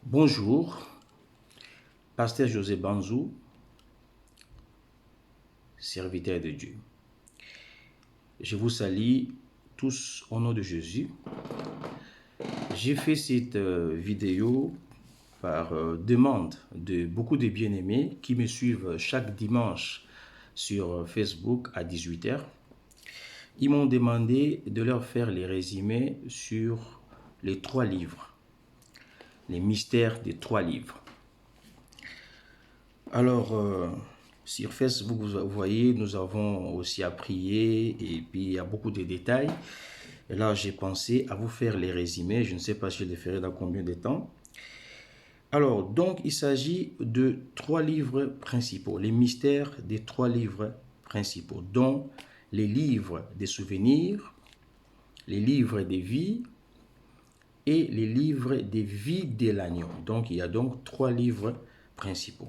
Bonjour, Pasteur José Banzou, serviteur de Dieu. Je vous salue tous au nom de Jésus. J'ai fait cette vidéo par demande de beaucoup de bien-aimés qui me suivent chaque dimanche sur Facebook à 18h. Ils m'ont demandé de leur faire les résumés sur les 3 livres, les mystères des 3 livres. Alors, sur Facebook, vous voyez, nous avons aussi à prier et puis il y a beaucoup de détails. Et là, j'ai pensé à vous faire les résumés. Je ne sais pas si je les ferai dans combien de temps. Alors, donc, il s'agit de 3 livres principaux, les mystères des 3 livres principaux, dont les livres des souvenirs, les livres des vies et les livres des vies de l'agneau. Donc, il y a donc 3 livres principaux.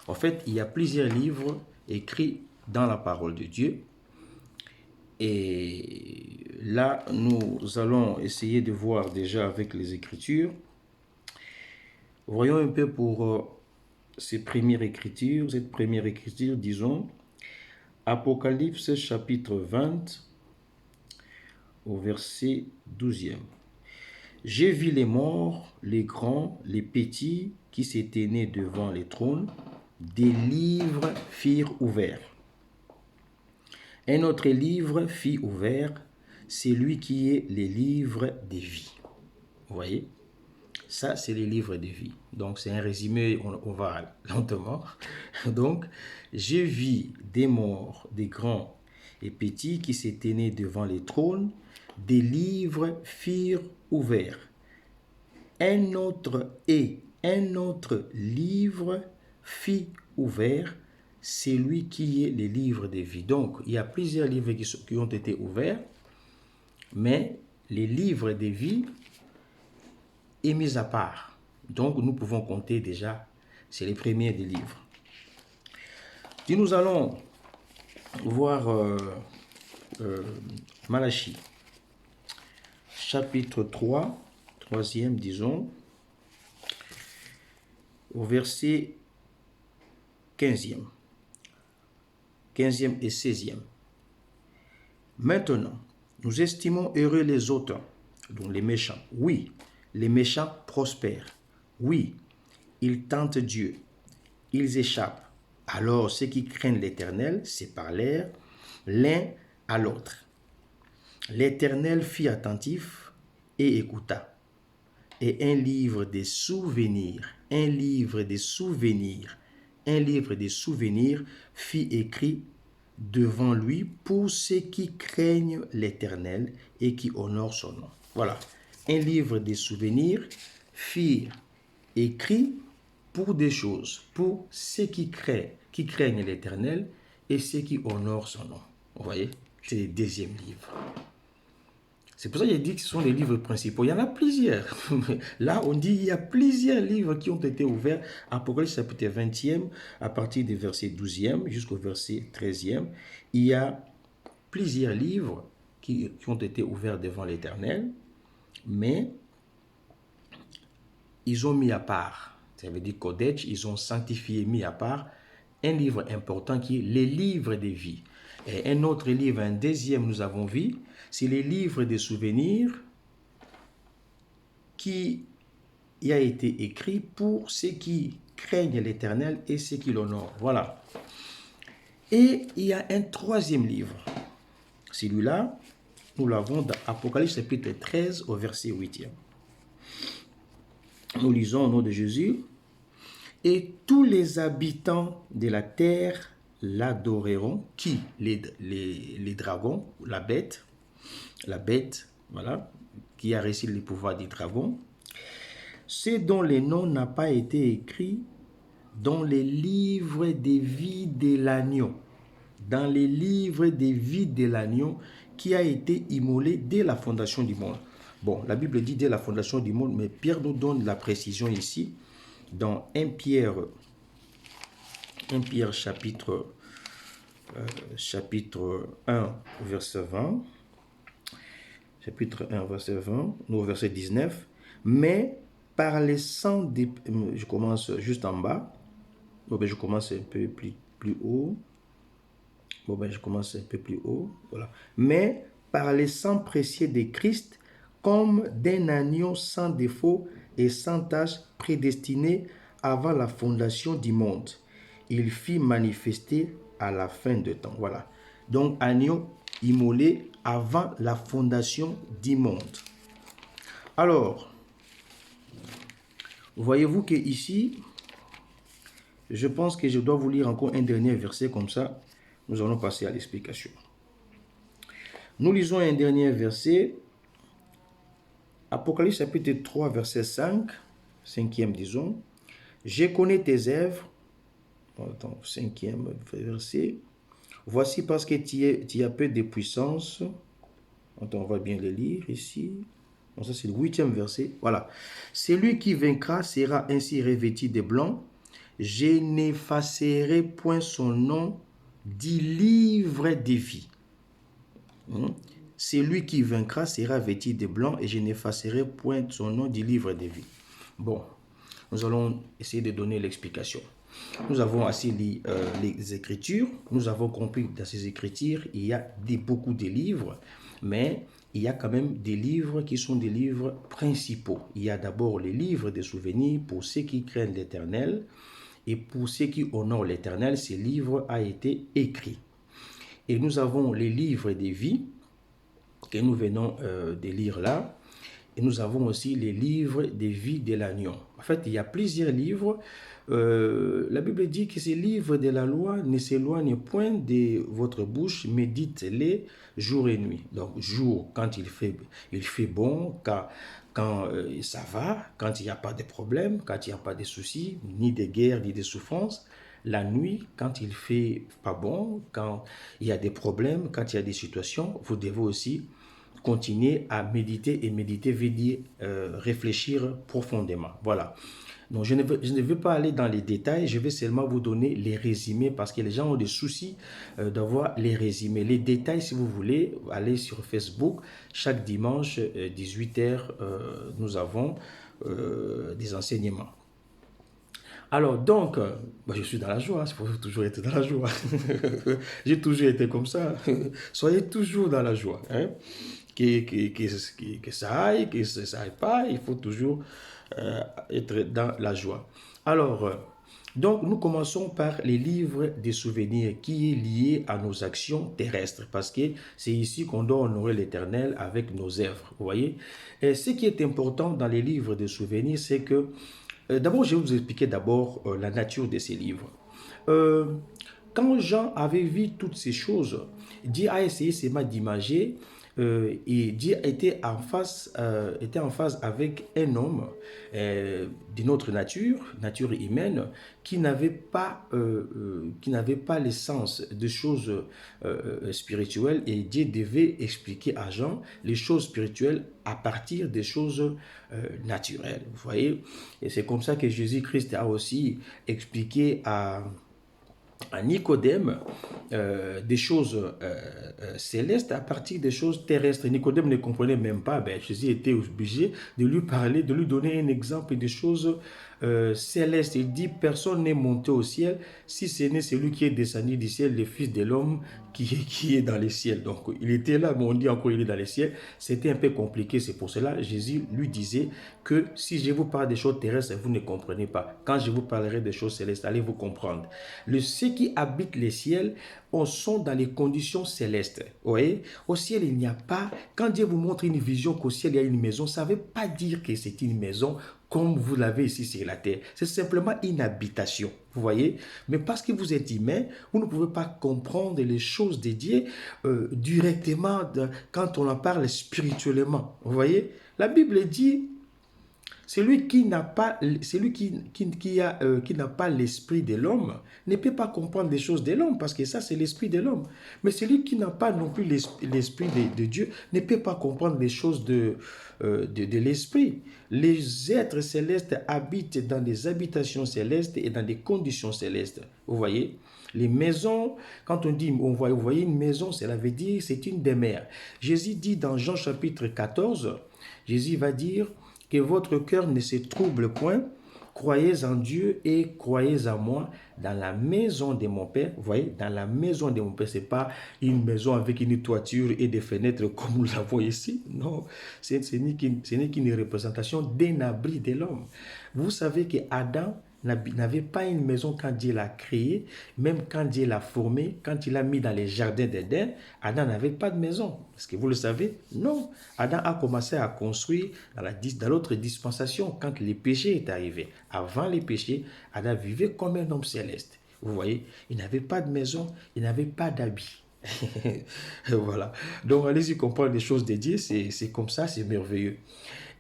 En fait, il y a plusieurs livres écrits dans la parole de Dieu. Et là, nous allons essayer de voir déjà avec les Écritures. Voyons un peu pour cette première écriture, disons, Apocalypse chapitre 20 au verset 12e. J'ai vu les morts, les grands, les petits qui s'étaient nés devant les trônes. Des livres firent ouverts. Un autre livre fit ouvert, c'est lui qui est les livres des vies. Vous voyez? Ça, c'est les livres des vies. Donc, c'est un résumé, on va lentement. Donc, j'ai vu des morts, des grands et petits qui s'étaient nés devant les trônes. Des livres firent ouverts. Un autre livre fit ouvert, c'est lui qui est les livres des vies. Donc, il y a plusieurs livres qui ont été ouverts, mais les livres des vies est mis à part. Donc, nous pouvons compter déjà, c'est les premiers des livres. Et nous allons voir Malachie, chapitre 3, troisième, disons, au verset 15e. 15e et 16e. Maintenant, nous estimons heureux les autres, donc les méchants. Oui, les méchants prospèrent. Oui, ils tentent Dieu. Ils échappent. Alors ceux qui craignent l'Éternel se parlèrent l'un à l'autre. L'Éternel fit attentif et écouta. Et un livre des souvenirs fit écrit devant lui pour ceux qui craignent l'Éternel et qui honorent son nom. Voilà, un livre des souvenirs fit écrit pour des choses, pour ceux qui craignent l'Éternel et ceux qui honorent son nom. Vous voyez, c'est le deuxième livre. C'est pour ça qu'il dit que ce sont les livres principaux. Il y en a plusieurs. Là, on dit qu'il y a plusieurs livres qui ont été ouverts. Apocalypse chapitre 20e, à partir du verset 12e jusqu'au verset 13e. Il y a plusieurs livres qui ont été ouverts devant l'Éternel, mais ils ont mis à part. Ça veut dire Kodesh, ils ont sanctifié, mis à part un livre important qui est les livres des vies. Et un autre livre, un deuxième, nous avons vu, c'est les livres des souvenirs qui a été écrit pour ceux qui craignent l'Éternel et ceux qui l'honorent. Voilà. Et il y a un troisième livre. Celui-là, nous l'avons dans Apocalypse chapitre 13 au verset 8e. Nous lisons au nom de Jésus. Et tous les habitants de la terre l'adoreront. Qui? Les dragons, la bête, voilà, qui a reçu le pouvoir des dragons. Ceux dont les noms n'ont pas été écrits dans les livres des vies de l'agneau. Dans les livres des vies de l'agneau qui a été immolé dès la fondation du monde. Bon, la Bible dit dès la fondation du monde, mais Pierre nous donne la précision ici dans 1 Pierre chapitre 1 verset 20. Chapitre 1 verset 20, nous au verset 19. Mais par les sangs des... Je commence juste en bas. Bon, ben, je commence un peu plus haut. Bon, ben, je commence un peu plus haut. Voilà. Mais par les sangs précieux de Christ, comme d'un agneau sans défaut et sans tache, prédestiné avant la fondation du monde. Il fit manifester à la fin de temps. Voilà. Donc, agneau immolé avant la fondation du monde. Alors, voyez-vous que ici, je pense que je dois vous lire encore un dernier verset comme ça. Nous allons passer à l'explication. Nous lisons un dernier verset. Apocalypse chapitre 3, verset 5. Cinquième, disons. Je connais tes œuvres. Attends, cinquième verset. Voici parce que tu as peu de puissance. Attends, on va bien le lire ici. Bon, ça, c'est le 8e verset. Voilà. Celui qui vaincra sera ainsi revêtu de blanc. Je n'effacerai point son nom du livre de vie. Celui qui vaincra sera vêtu de blanc et je n'effacerai point son nom du livre de vie. Bon, nous allons essayer de donner l'explication. Nous avons assez lu les Écritures. Nous avons compris que dans ces Écritures, il y a beaucoup de livres, mais il y a quand même des livres qui sont des livres principaux. Il y a d'abord les livres des souvenirs pour ceux qui craignent l'Éternel, et pour ceux qui honorent l'Éternel, ce livre a été écrit. Et nous avons les livres des vies que nous venons de lire là. Et nous avons aussi les livres des vies de l'agneau. En fait, il y a plusieurs livres. La Bible dit que ces livres de la loi ne s'éloignent point de votre bouche, méditez-les jour et nuit. Donc, jour, quand il fait bon, quand ça va, quand il n'y a pas de problème, quand il n'y a pas de soucis, ni de guerre, ni de souffrance. La nuit, quand il fait pas bon, quand il y a des problèmes, quand il y a des situations, vous devez aussi continuer à méditer, et méditer veut dire réfléchir profondément. Voilà. Donc, je ne veux pas aller dans les détails, je vais seulement vous donner les résumés parce que les gens ont des soucis d'avoir les résumés. Les détails, si vous voulez, allez sur Facebook. Chaque dimanche, 18h, nous avons des enseignements. Alors, donc, je suis dans la joie, il faut toujours être dans la joie. J'ai toujours été comme ça. Soyez toujours dans la joie. Hein? Que ça aille, que ça aille pas, il faut toujours être dans la joie. Alors, donc nous commençons par les livres des souvenirs qui est lié à nos actions terrestres parce que c'est ici qu'on doit honorer l'Éternel avec nos œuvres, vous voyez. Et ce qui est important dans les livres des souvenirs, c'est que, d'abord je vais vous expliquer d'abord la nature de ces livres. Quand Jean avait vu toutes ces choses, Dieu a essayé seulement d'imager et Dieu était en phase avec un homme d'une autre nature humaine, qui n'avait pas l'essence de choses spirituelles, et Dieu devait expliquer à Jean les choses spirituelles à partir des choses naturelles. Vous voyez, et c'est comme ça que Jésus-Christ a aussi expliqué à Nicodème des choses célestes à partir des choses terrestres. Nicodème ne comprenait même pas. Jésus était obligé de lui parler, de lui donner un exemple des choses célestes. Il dit, personne n'est monté au ciel si ce n'est celui qui est descendu du ciel, le Fils de l'homme qui est dans les ciels. Donc il était là, mais on dit encore il est dans les ciels. C'était un peu compliqué, c'est pour cela Jésus lui disait que si je vous parle des choses terrestres, vous ne comprenez pas. Quand je vous parlerai des choses célestes, allez vous comprendre. Ceux qui habitent les ciels sont dans les conditions célestes. Vous voyez, au ciel, il n'y a pas... Quand Dieu vous montre une vision qu'au ciel, il y a une maison, ça ne veut pas dire que c'est une maison comme vous l'avez ici sur la terre. C'est simplement une habitation. Vous voyez? Mais parce que vous êtes humain, vous ne pouvez pas comprendre les choses de Dieu directement quand on en parle spirituellement. Vous voyez? La Bible dit... Celui qui n'a pas l'esprit de l'homme ne peut pas comprendre les choses de l'homme, parce que ça, c'est l'esprit de l'homme. Mais celui qui n'a pas non plus l'esprit de Dieu ne peut pas comprendre les choses de l'esprit. Les êtres célestes habitent dans des habitations célestes et dans des conditions célestes. Vous voyez? Les maisons, quand on dit, vous voyez une maison, cela veut dire c'est une demeure. Jésus dit dans Jean chapitre 14, Jésus va dire que votre cœur ne se trouble point. Croyez en Dieu et croyez en moi. Dans la maison de mon Père, vous voyez, dans la maison de mon Père, ce n'est pas une maison avec une toiture et des fenêtres comme nous l'avons ici. Non, ce n'est qu'une représentation d'un abri de l'homme. Vous savez que Adam n'avait pas une maison quand Dieu l'a créé, même quand Dieu l'a formé, quand il l'a mis dans les jardins d'Éden, Adam n'avait pas de maison. Est-ce que vous le savez? Non. Adam a commencé à construire dans l'autre dispensation quand le péché est arrivé. Avant le péché, Adam vivait comme un homme céleste. Vous voyez, il n'avait pas de maison, il n'avait pas d'habit. Voilà. Donc, allez-y comprendre les choses de Dieu, c'est comme ça, c'est merveilleux.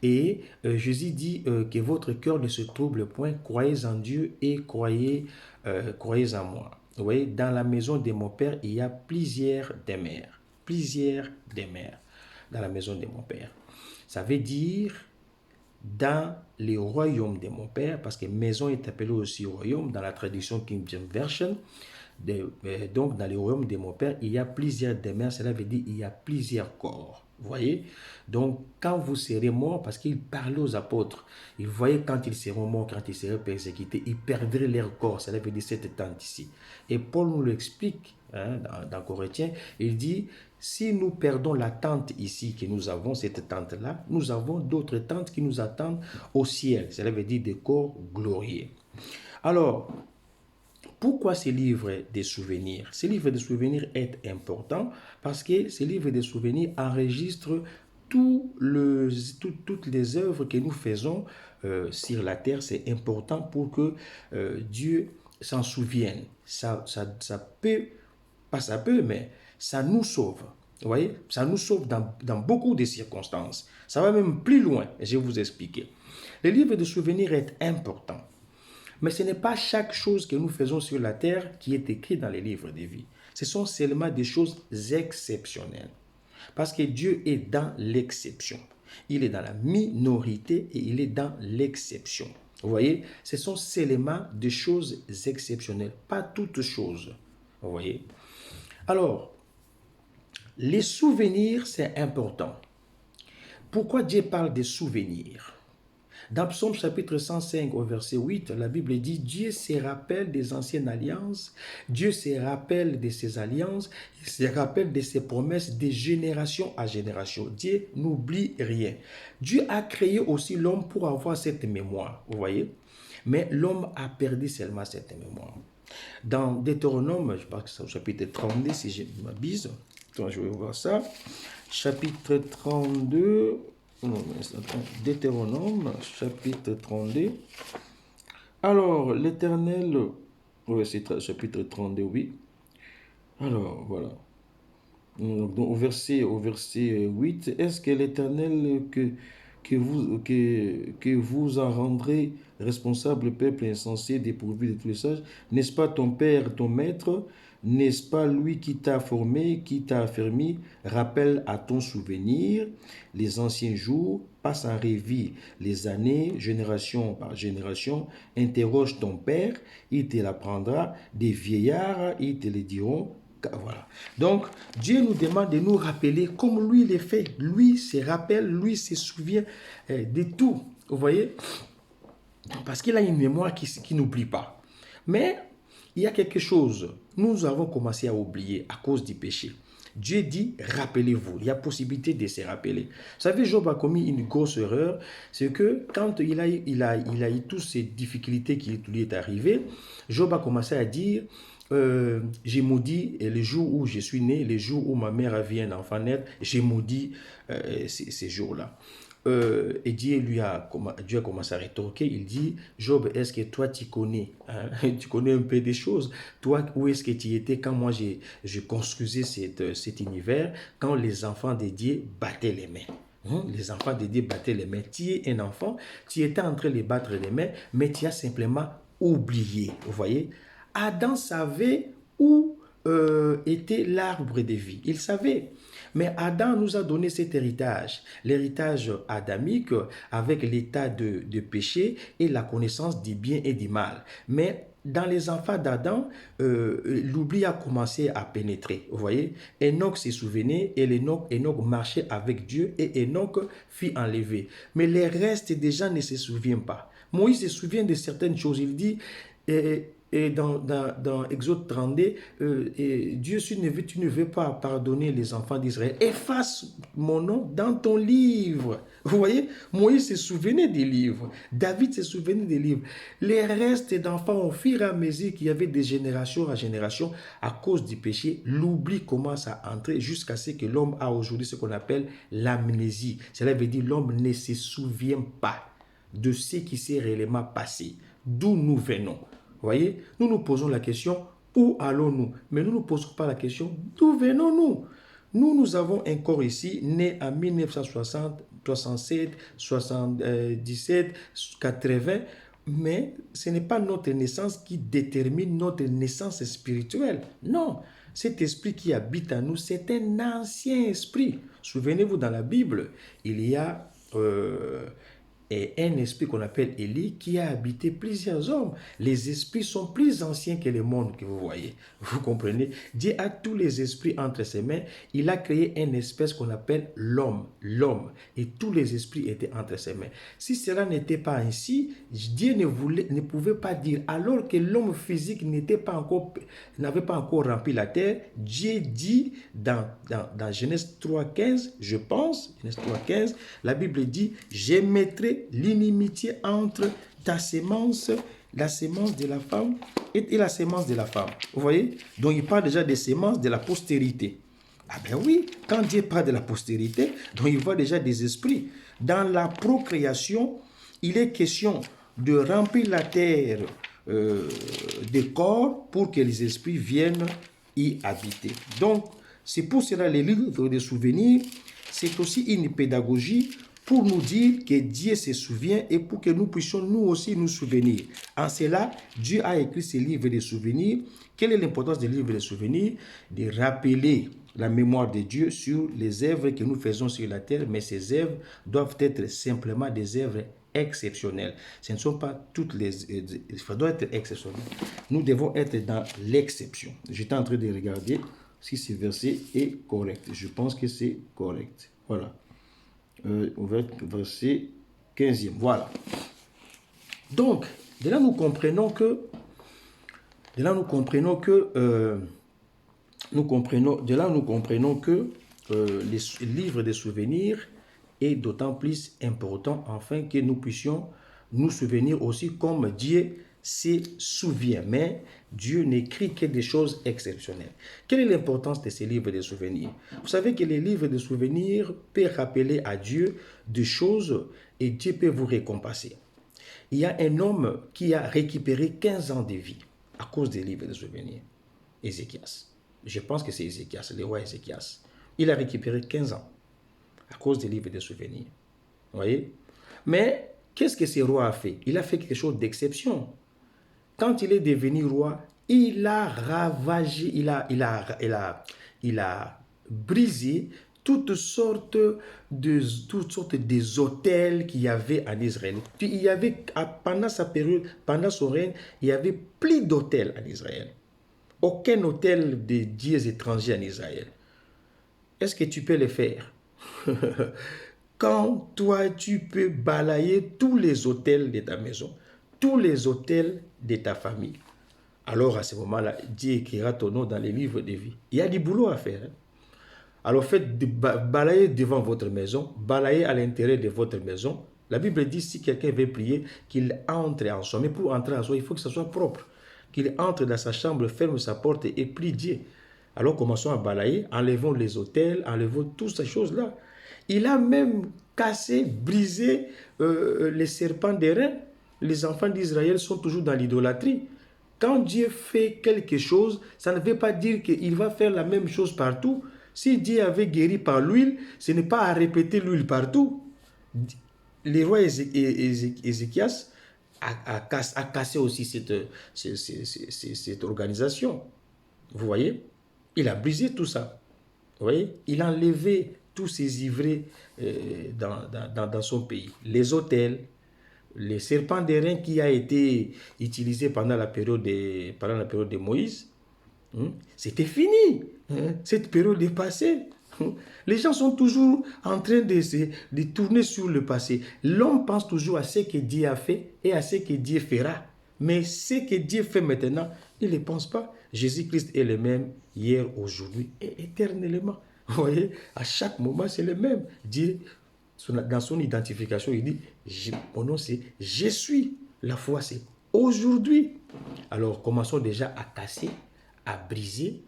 Et Jésus dit que votre cœur ne se trouble point, croyez en Dieu et croyez en moi. Vous voyez, dans la maison de mon Père, il y a plusieurs demeures. Plusieurs demeures dans la maison de mon Père. Ça veut dire dans le royaume de mon Père, parce que maison est appelée aussi royaume dans la traduction King James Version. Donc, dans le royaume de mon Père, il y a plusieurs demeures, cela veut dire il y a plusieurs corps. Vous voyez? Donc, quand vous serez morts, parce qu'il parlait aux apôtres, ils voyaient quand ils seront morts, quand ils seraient persécutés, ils perdraient leur corps, cela veut dire cette tente ici. Et Paul nous l'explique dans Corinthiens, il dit, si nous perdons la tente ici que nous avons, cette tente-là, nous avons d'autres tentes qui nous attendent au ciel, cela veut dire des corps glorieux. Alors, pourquoi ce livre des souvenirs? Ce livre des souvenirs est important parce que ce livre des souvenirs enregistre toutes les œuvres que nous faisons sur la terre. C'est important pour que Dieu s'en souvienne. Ça peut, pas ça peut, mais ça nous sauve. Vous voyez? Ça nous sauve dans beaucoup de circonstances. Ça va même plus loin. Je vais vous expliquer. Le livre des souvenirs est important. Mais ce n'est pas chaque chose que nous faisons sur la terre qui est écrite dans les livres de vie. Ce sont seulement des choses exceptionnelles. Parce que Dieu est dans l'exception. Il est dans la minorité et il est dans l'exception. Vous voyez, ce sont seulement des choses exceptionnelles, pas toutes choses. Vous voyez. Alors, les souvenirs, c'est important. Pourquoi Dieu parle des souvenirs? Dans Psaume chapitre 105 au verset 8, la Bible dit, Dieu se rappelle des anciennes alliances, Dieu se rappelle de ses alliances, il se rappelle de ses promesses de génération à génération. Dieu n'oublie rien. Dieu a créé aussi l'homme pour avoir cette mémoire, vous voyez, mais l'homme a perdu seulement cette mémoire. Dans Deutéronome, je pense que c'est au chapitre 32, si je m'abuse, je vais voir ça, chapitre 32, Deutéronome, chapitre 32. Alors, l'Éternel, c'est chapitre 32, oui. Alors, voilà. Donc, au verset 8, est-ce que l'Éternel que vous en rendrez responsable, peuple insensé, dépourvu de tous les sages, n'est-ce pas ton Père, ton Maître? N'est-ce pas lui qui t'a formé, qui t'a affermi? Rappelle à ton souvenir les anciens jours, passe en revue les années, génération par génération, interroge ton Père, il te l'apprendra, des vieillards, ils te le diront. Voilà. Donc, Dieu nous demande de nous rappeler comme lui le fait. Lui se rappelle, lui se souvient de tout. Vous voyez? Parce qu'il a une mémoire qui n'oublie pas. Mais il y a quelque chose. Nous avons commencé à oublier à cause du péché. Dieu dit, rappelez-vous. Il y a possibilité de se rappeler. Vous savez, Job a commis une grosse erreur. C'est que quand il a eu toutes ces difficultés qui lui est arrivé, Job a commencé à dire, j'ai maudit le jour où je suis né, le jour où ma mère a vu un enfant naître, j'ai maudit ces jours-là. Et Dieu a commencé à rétorquer, il dit, Job, est-ce que toi tu connais, tu connais un peu des choses? Toi, où est-ce que tu étais quand moi je construisais cet univers, quand les enfants de Dieu battaient les mains? Les enfants de Dieu battaient les mains. Tu es un enfant, tu étais en train de battre les mains, mais tu as simplement oublié. Vous voyez? Adam savait où était l'arbre de vie. Il savait. Mais Adam nous a donné cet héritage, l'héritage adamique avec l'état de péché et la connaissance du bien et du mal. Mais dans les enfants d'Adam, l'oubli a commencé à pénétrer. Vous voyez, Enoch s'est souvenu et Enoch marchait avec Dieu et Enoch fut enlevé. Mais les restes des gens ne se souviennent pas. Moïse se souvient de certaines choses. Il dit, et dans Exode 32, Dieu, si tu ne veux pas pardonner les enfants d'Israël, efface mon nom dans ton livre. Vous voyez, Moïse se souvenait des livres, David se souvenait des livres. Les restes d'enfants, au fur et à mesure qu'il y avait de génération à génération, à cause du péché, l'oubli commence à entrer jusqu'à ce que l'homme a aujourd'hui ce qu'on appelle l'amnésie. Cela veut dire l'homme ne se souvient pas de ce qui s'est réellement passé, d'où nous venons. Vous voyez, nous nous posons la question, où allons-nous? Mais nous ne nous posons pas la question, d'où venons-nous? Nous avons un corps ici, né en 1960, 67, 77, 80, mais ce n'est pas notre naissance qui détermine notre naissance spirituelle. Non, cet esprit qui habite en nous, c'est un ancien esprit. Souvenez-vous, dans la Bible, il y a un esprit qu'on appelle Élie qui a habité plusieurs hommes. Les esprits sont plus anciens que le monde que vous voyez. Vous comprenez? Dieu a tous les esprits entre ses mains. Il a créé une espèce qu'on appelle l'homme. Et tous les esprits étaient entre ses mains. Si cela n'était pas ainsi, Dieu ne pouvait pas dire, alors que l'homme physique n'avait pas encore rempli la terre, Dieu dit dans Genèse 3,15, je pense, Genèse 3,15, la Bible dit, je mettrai l'inimitié entre ta sémence, la sémence de la femme et la sémence de la femme. Vous voyez? Donc il parle déjà des sémences de la postérité. Ah ben oui, quand Dieu parle de la postérité, donc il voit déjà des esprits. Dans la procréation, il est question de remplir la terre de corps pour que les esprits viennent y habiter. Donc, c'est pour cela les livres de souvenirs, c'est aussi une pédagogie pour nous dire que Dieu se souvient et pour que nous puissions nous aussi nous souvenir. En cela, Dieu a écrit ces livres de souvenirs. Quelle est l'importance des livres de souvenirs? De rappeler la mémoire de Dieu sur les œuvres que nous faisons sur la terre, mais ces œuvres doivent être simplement des œuvres exceptionnelles. Ce ne sont pas toutes les... Ça doit être exceptionnel. Nous devons être dans l'exception. J'étais en train de regarder si ce verset est correct. Je pense que c'est correct. Voilà. Verset 15e. Voilà. Donc, de là nous comprenons que les livres de souvenirs est d'autant plus important afin que nous puissions nous souvenir aussi comme Dieu se souvient. Mais Dieu n'écrit que des choses exceptionnelles. Quelle est l'importance de ces livres de souvenirs? Vous savez que les livres de souvenirs peuvent rappeler à Dieu des choses et Dieu peut vous récompenser. Il y a un homme qui a récupéré 15 ans de vie à cause des livres de souvenirs. Ézéchias. Je pense que c'est Ézéchias, le roi Ézéchias. Il a récupéré 15 ans à cause des livres de souvenirs. Vous voyez? Mais qu'est-ce que ce roi a fait? Il a fait quelque chose d'exception. Quand il est devenu roi, il a ravagé, il a brisé toutes sortes des hôtels qu'il y avait en Israël. Il y avait, pendant sa période, pendant son règne, il y avait plus d'hôtels en Israël. Aucun hôtel de dieux étrangers en Israël. Est-ce que tu peux le faire? Quand toi, tu peux balayer tous les hôtels de ta maison, tous les hôtels de ta famille, alors à ce moment-là, Dieu écrira ton nom dans les livres de vie. Il y a du boulot à faire. Hein? Alors faites balayer devant votre maison, balayer à l'intérieur de votre maison. La Bible dit si quelqu'un veut prier, qu'il entre en soi. Mais pour entrer en soi, il faut que ça soit propre. Qu'il entre dans sa chambre, ferme sa porte et prie Dieu. Alors commençons à balayer, enlevons les autels, enlevons toutes ces choses-là. Il a même cassé, brisé les serpents des reins. Les enfants d'Israël sont toujours dans l'idolâtrie. Quand Dieu fait quelque chose, ça ne veut pas dire qu'il va faire la même chose partout. Si Dieu avait guéri par l'huile, ce n'est pas à répéter l'huile partout. Le roi Ézéchias a cassé aussi cette organisation. Vous voyez? Il a brisé tout ça. Vous voyez? Il a enlevé tous ces ivrés dans son pays. Les hôtels, le serpent d'airain qui a été utilisé pendant la période de Moïse, c'était fini. Cette période est passée. Les gens sont toujours en train de tourner sur le passé. L'homme pense toujours à ce que Dieu a fait et à ce que Dieu fera. Mais ce que Dieu fait maintenant, il ne pense pas. Jésus-Christ est le même hier, aujourd'hui et éternellement. Vous voyez, à chaque moment, c'est le même. Dieu, dans son identification, il dit, mon nom c'est « Je suis ». La foi, c'est « aujourd'hui ». Alors, commençons déjà à casser, à briser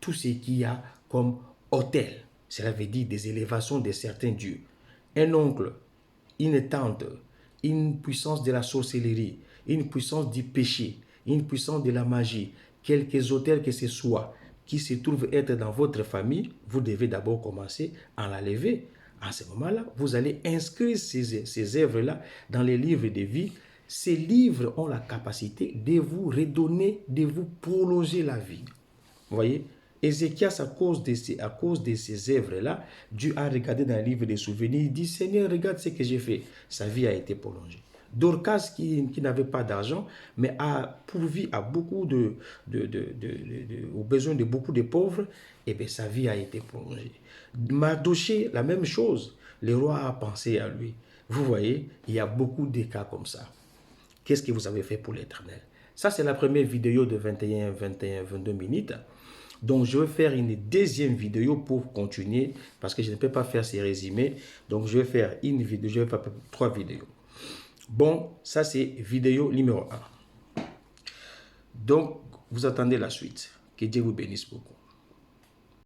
tout ce qu'il y a comme autel. Cela veut dire des élévations de certains dieux. Un oncle, une tante, une puissance de la sorcellerie, une puissance du péché, une puissance de la magie, quelques autels que ce soit, qui se trouvent être dans votre famille, vous devez d'abord commencer à l'enlever. À ce moment-là, vous allez inscrire ces œuvres-là dans les livres de vie. Ces livres ont la capacité de vous redonner, de vous prolonger la vie. Vous voyez, Ézéchias, à cause de ces œuvres-là, Dieu a regardé dans le livre des souvenirs, il dit, Seigneur, regarde ce que j'ai fait. Sa vie a été prolongée. Dorcas, qui n'avait pas d'argent, mais a pourvu à beaucoup aux besoins de beaucoup de pauvres, et bien sa vie a été prolongée. Mardoché, la même chose. Le roi a pensé à lui. Vous voyez, il y a beaucoup de cas comme ça. Qu'est-ce que vous avez fait pour l'Éternel? Ça, c'est la première vidéo de 22 minutes. Donc, je vais faire une deuxième vidéo pour continuer parce que je ne peux pas faire ces résumés. Donc, je vais faire une vidéo, je vais faire 3 vidéos. Bon, ça, c'est vidéo numéro 1. Donc, vous attendez la suite. Que Dieu vous bénisse beaucoup.